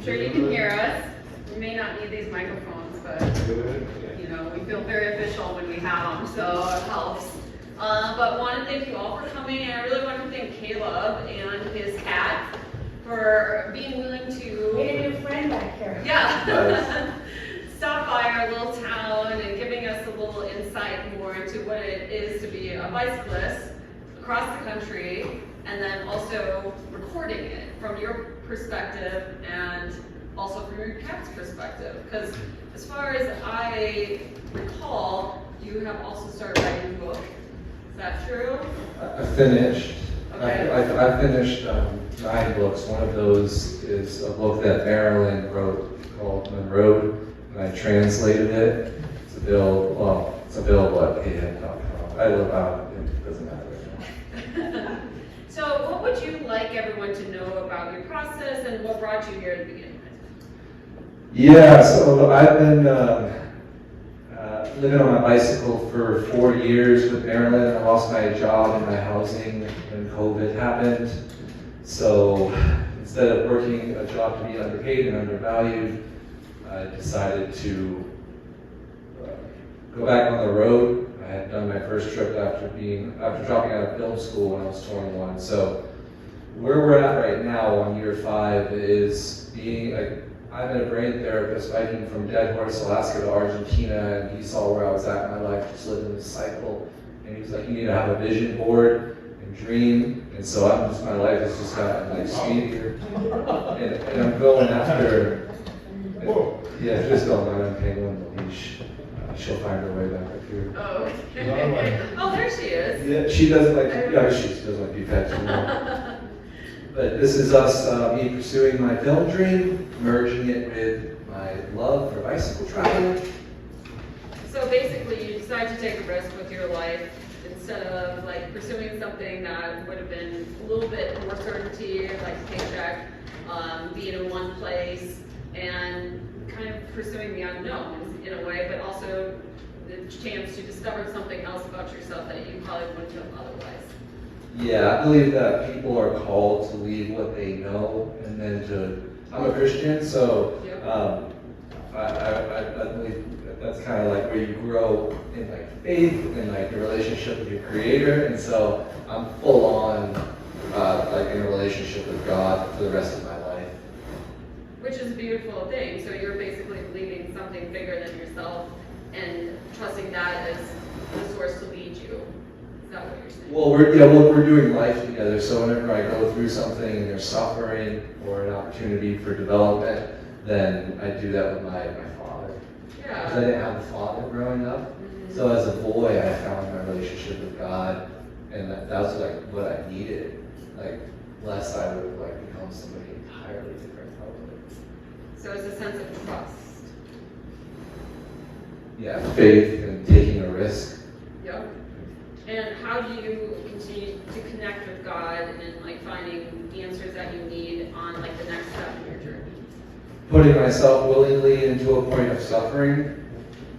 I'm sure you can hear us. We may not need these microphones, but you know, we feel very official when we have them, so it helps. But want to thank you all for coming, and I really want to thank Caleb and his cat for being willing to Made a new friend back here. Yeah. Stop by our little town and giving us a little insight more into what it is to be a bicyclist across the country, and then also recording it from your perspective and also from your cat's perspective. Because as far as I recall, you have also started writing a book. Is that true? I finished. Okay. I finished 9 books. One of those is a book that Marilyn wrote called Monroe, and I translated it. It's available at payhead.com. I live out, it doesn't matter. So what would you like everyone to know about your process and what brought you here to begin with? Yeah, so I've been living on my bicycle for 4 years with Marilyn. I lost my job in my housing when COVID happened. So instead of working a job to be underpaid and undervalued, I decided to go back on the road. I had done my first trip after dropping out of film school when I was 21. So where we're at right now on year 5 is I'm a brain therapist biking from Dead Horse, Alaska to Argentina, and he saw where I was at in my life, just living this cycle. And he was like, you need to have a vision board and dream. And so my life has just gotten like speedier. And I'm going after, yeah, just don't let him hang on the leash. She'll find her way back up here. Oh, okay. Oh, there she is. Yeah, she doesn't like be pet too long. But this is me pursuing my film dream, merging it with my love for bicycle travel. So basically, you decide to take a risk with your life instead of like pursuing something that would have been a little bit more certainty, like a paycheck, being in one place, and kind of pursuing the unknowns in a way, but also the chance to discover something else about yourself that you probably wouldn't have otherwise. Yeah, I believe that people are called to leave what they know, and then I'm a Christian, so I believe that's kind of like where you grow in like faith and like your relationship with your Creator, and so I'm full on like in a relationship with God for the rest of my life. Which is a beautiful thing. So you're basically believing something bigger than yourself and trusting that as the source to lead you. Is that what you're saying? Well, we're doing life together. So whenever I go through something and there's suffering or an opportunity for development, then I do that with my father. Yeah. Because I didn't have a father growing up. Mm-hmm. So as a boy, I found my relationship with God, and that was like what I needed. Like, lest I would like become somebody entirely different probably. So it's a sense of trust. Yeah, faith and taking a risk. Yep. And how do you continue to connect with God and like finding the answers that you need on like the next step in your journey? Putting myself willingly into a point of suffering.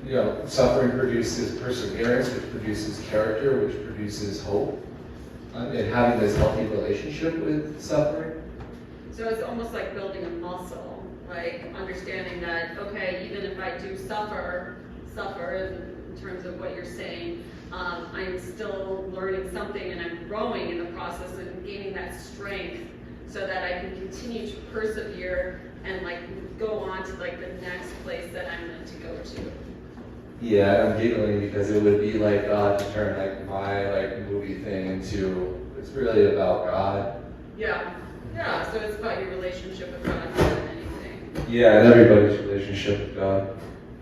You know, suffering produces perseverance, which produces character, which produces hope. And having this healthy relationship with suffering. So it's almost like building a muscle, like understanding that, okay, even if I do suffer in terms of what you're saying, I'm still learning something and I'm growing in the process and gaining that strength so that I can continue to persevere and like go on to like the next place that I'm meant to go to. Yeah, I'm giggling because it would be like God to turn like my like movie thing into, it's really about God. Yeah, so it's about your relationship with God more than anything. Yeah, and everybody's relationship with God.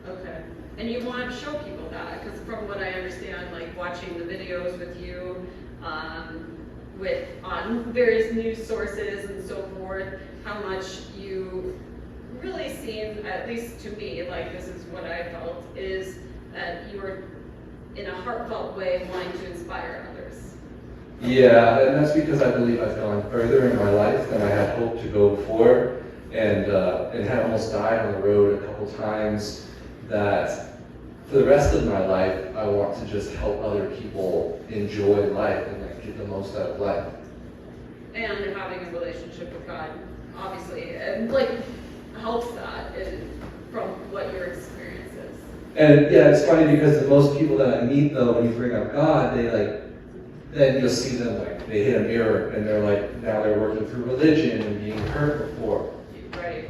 Okay, and you want to show people that, because from what I understand, like watching the videos with you, on various news sources and so forth, how much you really seem, at least to me, like this is what I felt, is that you were in a heartfelt way wanting to inspire others. Yeah, and that's because I believe I've gone further in my life than I had hoped to go before, and had almost died on the road a couple times. That for the rest of my life, I want to just help other people enjoy life and like get the most out of life. And having a relationship with God, obviously, and like helps that from what your experience is. And yeah, it's funny because the most people that I meet though, when you bring up God, they like, then you'll see them like, they hit a mirror and they're like, now they're working through religion and being hurt before. Right.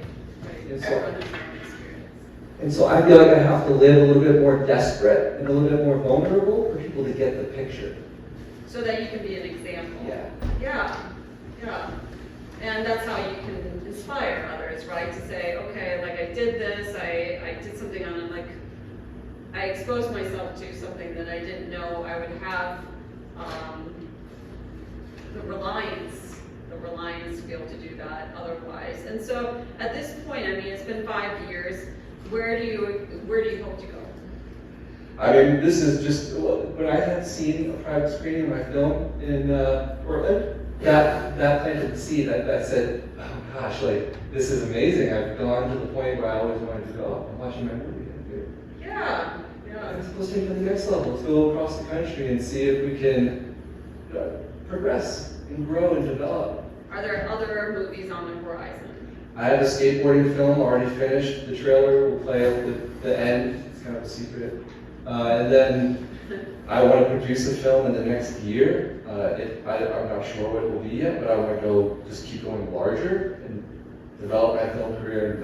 And so, Everyone has their own experience. and so I feel like I have to live a little bit more desperate and a little bit more vulnerable for people to get the picture. So that you can be an example. Yeah. Yeah. And that's how you can inspire others, right? To say, okay, like I did this, I did something on it, like I exposed myself to something that I didn't know I would have the reliance to be able to do that otherwise. And so at this point, I mean, it's been 5 years. Where do you hope to go? I mean, this is just, when I had seen a private screening of my film in Portland, that planted the seed that said, oh gosh, like, this is amazing. I've gone to the point where I always wanted to go. I'm watching my movie. Yeah. Let's take it to the next level. Let's go across the country and see if we can progress and grow and develop. Are there other movies on the horizon? I have a skateboarding film already finished. The trailer will play at the end. It's kind of a secret. And then I want to produce a film in the next year. I'm not sure what it will be yet, but I want to just keep going larger and develop my film career.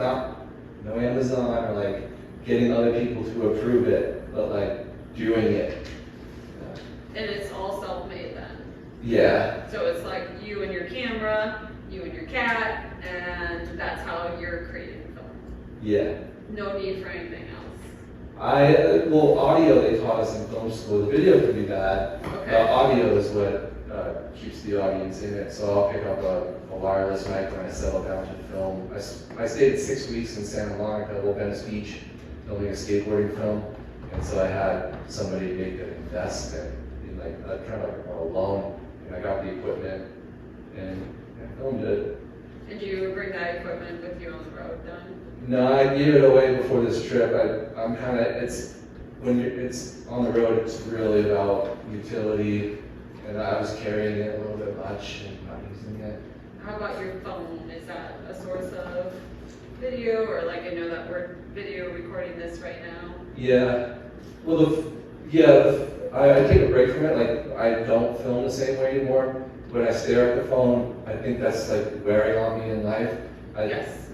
No Amazon or like getting other people to approve it, but like doing it. And it's all self-made then? Yeah. So it's like you and your camera, you and your cat, and that's how you're creating the film? Yeah. No need for anything else? Well, audio they taught us in film school. The video could be bad. Okay. The audio is what keeps the audience in it. So I'll pick up a wireless mic when I settle down to film. I stayed 6 weeks in Santa Monica, Venice Beach, filming a skateboarding film. And so I had somebody make an investment in like kind of like a loan. And I got the equipment and I filmed it. And you bring that equipment with you on the road then? No, I gave it away before this trip. I'm kind of, when it's on the road, it's really about utility, and I was carrying it a little bit much and not using it. How about your phone? Is that a source of video, or like I know that we're video recording this right now? Yeah. Well, I take a break from it. Like I don't film the same way anymore. When I stare at the phone, I think that's like wearing on me in life. Yes.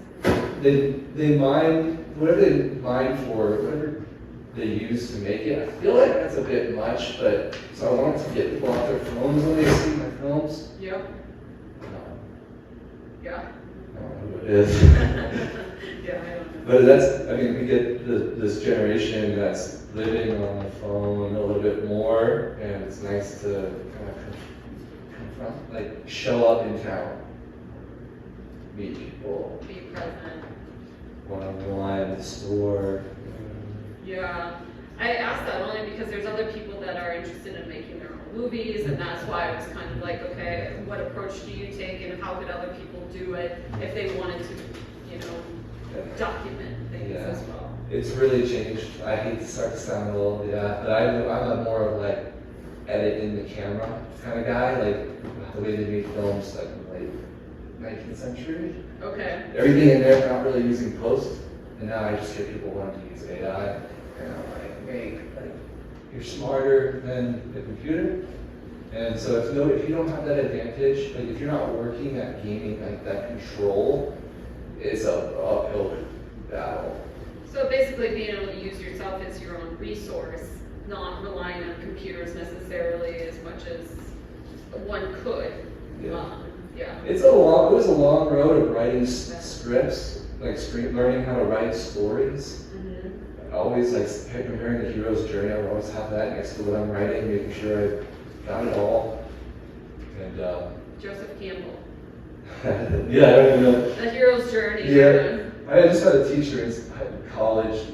They mine, whatever they mine for, whatever they use to make it, I feel like that's a bit much, but, so I wanted to get people off their phones when they see my films. Yep. Yeah. I don't know who it is. Yeah, I don't know. But that's, I mean, we get this generation that's living on the phone a little bit more, and it's nice to kind of confront, like, show up in town, meet people. Be present. One-on-one at the store. Yeah, I asked that only because there's other people that are interested in making their own movies, and that's why I was kind of like, okay, what approach do you take, and how could other people do it if they wanted to, document things as well? It's really changed. I hate to start to sound a little, but I'm a more of like edit in the camera kind of guy, like the way they made films like in the late 19th century. Okay. Everything in there, not really using post, and now I just get people wanting to use AI, and I'm like, you're smarter than the computer, and so if you don't have that advantage, like if you're not working at gaining like that control, it's a uphill battle. So basically being able to use yourself as your own resource, not relying on computers necessarily as much as one could. Yeah. It was a long road of writing scripts, like learning how to write stories. Mm-hmm. Always like comparing the hero's journey. I would always have that next to what I'm writing, making sure I got it all. And Joseph Campbell. yeah, I don't even know. The hero's journey. Yeah, I just had a teacher in college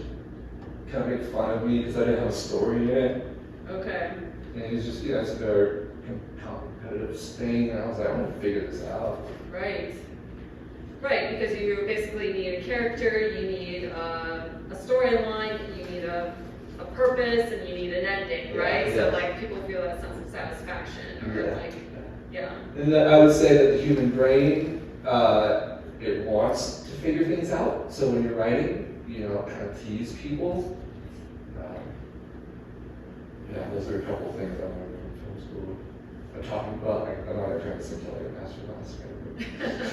kind of make fun of me because I didn't have a story in it. Okay. And he's just, it's a very competitive thing, and I was like, I'm gonna figure this out. Right. Right, because you basically need a character, you need a storyline, you need a purpose, and you need an ending, right? Yeah. So like people feel that sense of satisfaction, or yeah. And I would say that the human brain, it wants to figure things out. So when you're writing, you know, kind of tease people. Yeah, those are a couple of things I learned from film school. I'm talking about, like, I'm not trying to seem like a master class.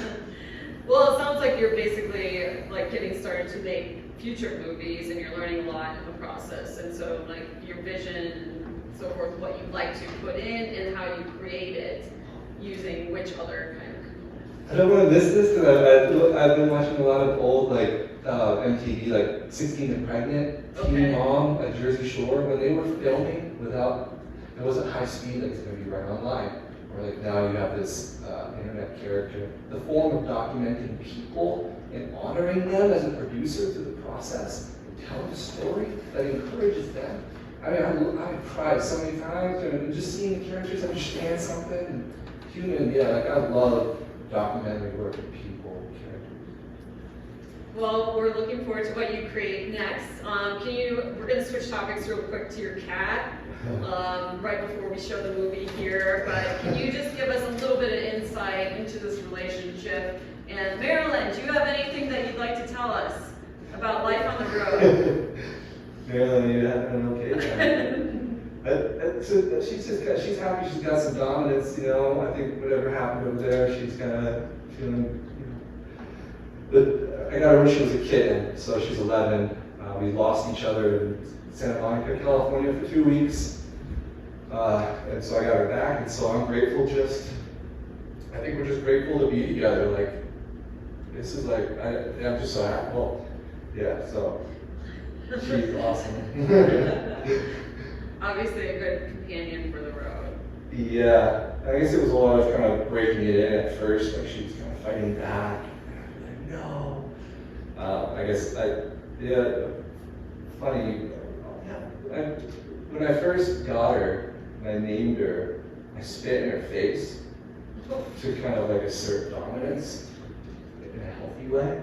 Well, it sounds like you're basically like getting started to make future movies, and you're learning a lot in the process. And so, like, your vision and so forth, what you'd like to put in, and how you create it, using which other kind of components. I don't want to miss this because I've been watching a lot of old, like, MTV, like 16 and Pregnant, Teen Mom at Jersey Shore, when they were filming without, it wasn't high speed, like it's going to be right online. Or like now you have this internet character. The form of documenting people and honoring them as a producer through the process, and telling a story that encourages them. I mean, I've cried so many times, and just seeing the characters understand something, and human, yeah, like I love documentary work with people, characters. Well, we're looking forward to what you create next. We're going to switch topics real quick to your cat, right before we show the movie here, but can you just give us a little bit of insight into this relationship? And Marilyn, do you have anything that you'd like to tell us about life on the road? Marilyn, you having an okay time? She's happy, she's got some dominance, you know. I think whatever happened over there, she's kind of feeling, you know. But I got her when she was a kitten, so she's 11. We lost each other in Santa Monica, California for 2 weeks. And so I got her back, and so I'm grateful I think we're just grateful to be together. Like, this is like, I'm just so happy. Well, yeah, so she's awesome. Obviously a good companion for the road. Yeah, I guess it was a lot of kind of breaking it in at first, like she was kind of fighting back. Like, no. Funny, when I first got her, and I named her, I spit in her face to kind of like assert dominance in a healthy way.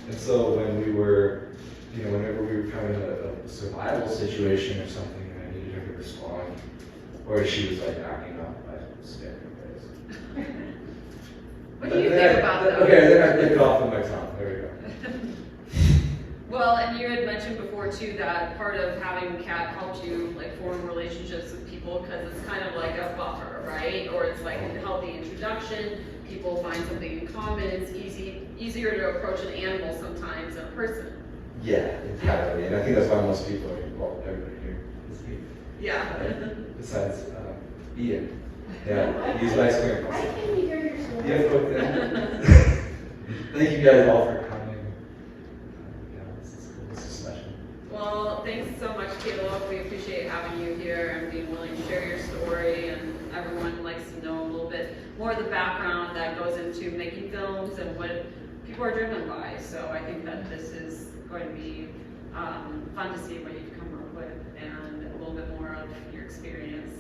And so when we were, you know, whenever we were kind of in a survival situation or something, and I needed her to respond, or she was like acting up, I spit in her face. What do you think about that? Okay, then I lick it off with my tongue. There we go. Well, and you had mentioned before too that part of having a cat helps you like form relationships with people because it's kind of like a buffer, right? Or it's like a healthy introduction. People find something in common. It's easier to approach an animal sometimes than a person. Yeah, exactly. And I think that's why most people are, well, everybody here is here. Yeah. Besides Ian. Yeah, he's nice clear. I came to hear your story. Yeah, thank you guys all for coming. Yeah, this is cool. This is special. Well, thanks so much, Caleb. We appreciate having you here and being willing to share your story. And everyone likes to know a little bit more of the background that goes into making films and what people are driven by. So I think that this is going to be fun to see what you've come up with and a little bit more of your experience.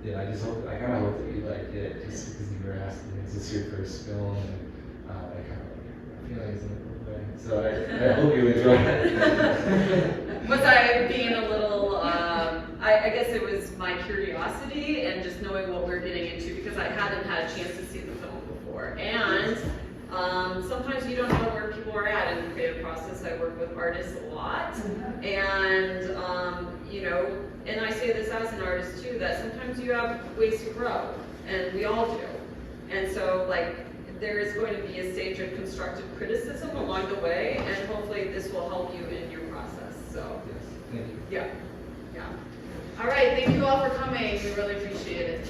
Yeah, I kind of hope that you liked it, just because you were asking, is this your first film? And I kind of like feelings in a little way. So I hope you enjoyed it. Was I being a little, I guess it was my curiosity and just knowing what we're getting into because I hadn't had a chance to see the film before. And sometimes you don't know where people are at in the creative process. I work with artists a lot. And, you know, and I say this as an artist too, that sometimes you have ways to grow, and we all do. And so, like, there is going to be a stage of constructive criticism along the way, and hopefully this will help you in your process. So, Yes, thank you. yeah. All right, thank you all for coming. We really appreciate it.